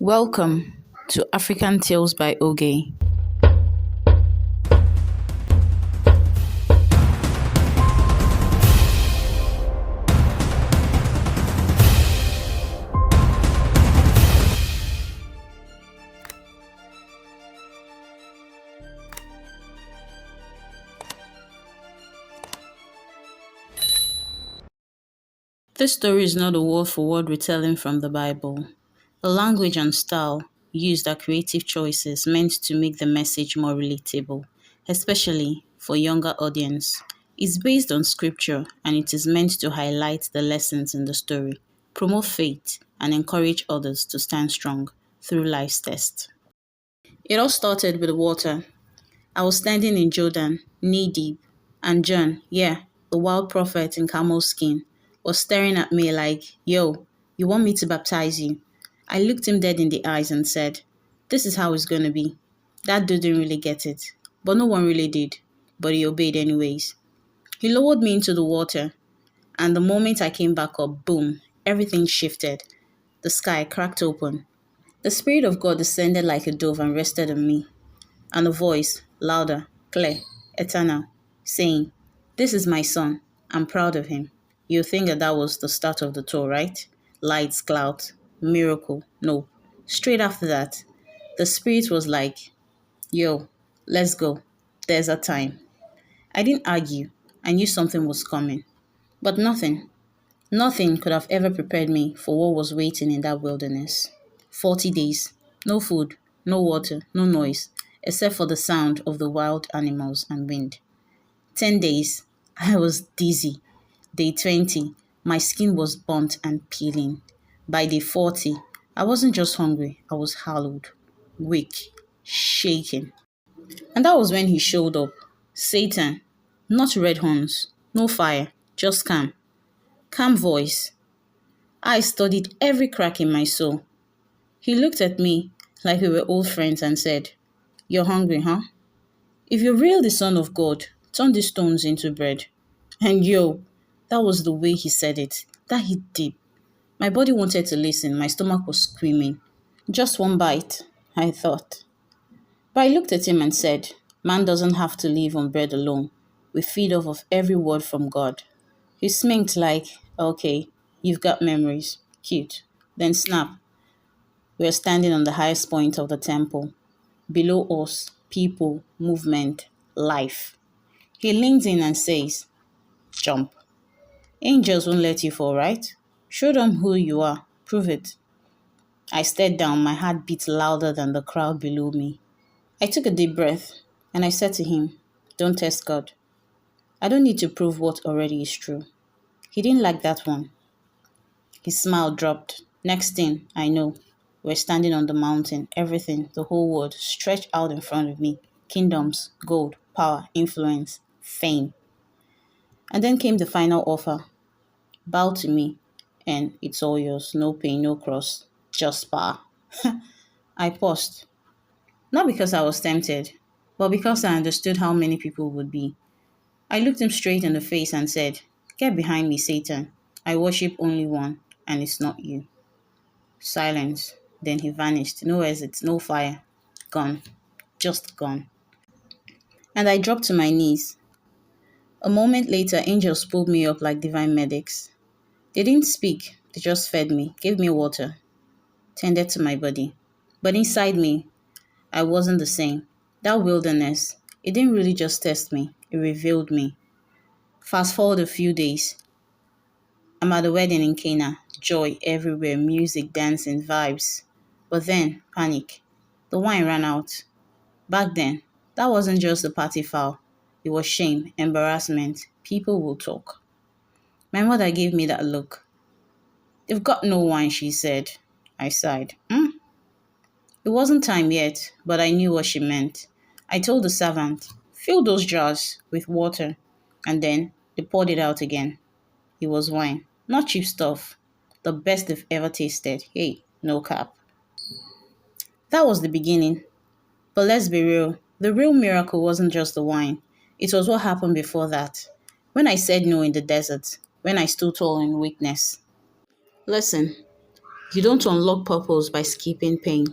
Welcome to African Tales by Oge. This story is not a word for word retelling from the Bible. The language and style used are creative choices meant to make the message more relatable, especially for younger audience. It's based on scripture and it is meant to highlight the lessons in the story, promote faith, and encourage others to stand strong through life's test. It all started with water. I was standing in Jordan, knee deep, and John, yeah, the wild prophet in camel skin, was staring at me like, yo, you want me to baptize you? I looked him dead in the eyes and said, this is how it's gonna be. That dude didn't really get it, but no one really did, but he obeyed anyways. He lowered me into the water, and the moment I came back up, boom, everything shifted. The sky cracked open. The Spirit of God descended like a dove and rested on me and a voice, louder, clear, eternal, saying, this is my son. I'm proud of him. You think that was the start of the tour, right? Lights, clouds, miracle. No. Straight after that, the spirit was like, yo, let's go. There's a time. I didn't argue. I knew something was coming. But nothing could have ever prepared me for what was waiting in that wilderness. 40 days, no food, no water, no noise, except for the sound of the wild animals and wind. 10 days, I was dizzy. Day 20, my skin was burnt and peeling. By day 40, I wasn't just hungry, I was hollowed, weak, shaking. And that was when he showed up. Satan, not red horns, no fire, just calm. Calm voice. I studied every crack in my soul. He looked at me like we were old friends and said, you're hungry, huh? If you're really the Son of God, turn these stones into bread. And yo, that was the way he said it. That hit deep. My body wanted to listen. My stomach was screaming. Just one bite, I thought. But I looked at him and said, man doesn't have to live on bread alone. We feed off of every word from God. He sminked like, okay, you've got memories. Cute. Then snap. We are standing on the highest point of the temple. Below us, people, movement, life. He leans in and says, jump. Angels won't let you fall, right? Show them who you are. Prove it. I stared down, my heart beat louder than the crowd below me. I took a deep breath and I said to him, don't test God. I don't need to prove what already is true. He didn't like that one. His smile dropped. Next thing I know, we're standing on the mountain. Everything, the whole world, stretched out in front of me. Kingdoms, gold, power, influence, fame. And then came the final offer. Bow to me, and it's all yours. No pain, no cross, just power. I paused. Not because I was tempted, but because I understood how many people would be. I looked him straight in the face and said, get behind me, Satan. I worship only one, and it's not you. Silence. Then he vanished. No exit, no fire. Gone. Just gone. And I dropped to my knees. A moment later, angels pulled me up like divine medics. They didn't speak, they just fed me, gave me water, tended to my body. But inside me, I wasn't the same. That wilderness, it didn't really just test me, it revealed me. Fast forward a few days, I'm at a wedding in Cana. Joy everywhere, music, dancing, vibes. But then, panic. The wine ran out. Back then, that wasn't just a party foul. It was shame, embarrassment. People will talk. My mother gave me that look. They've got no wine, she said. I sighed. It wasn't time yet, but I knew what she meant. I told the servant, fill those jars with water. And then they poured it out again. It was wine. Not cheap stuff. The best they've ever tasted. Hey, no cap. That was the beginning. But let's be real. The real miracle wasn't just the wine. It was what happened before that. When I said no in the desert. When I stood tall in weakness. Listen, You don't unlock purpose by skipping pain.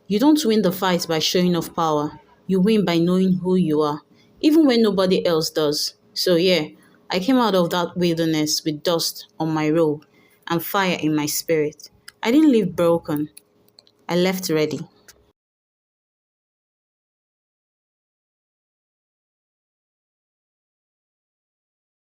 You don't win the fight by showing off power. You win by knowing who you are, even when nobody else does. So, yeah, I came out of that wilderness with dust on my robe and fire in my spirit. I didn't leave broken, I left ready.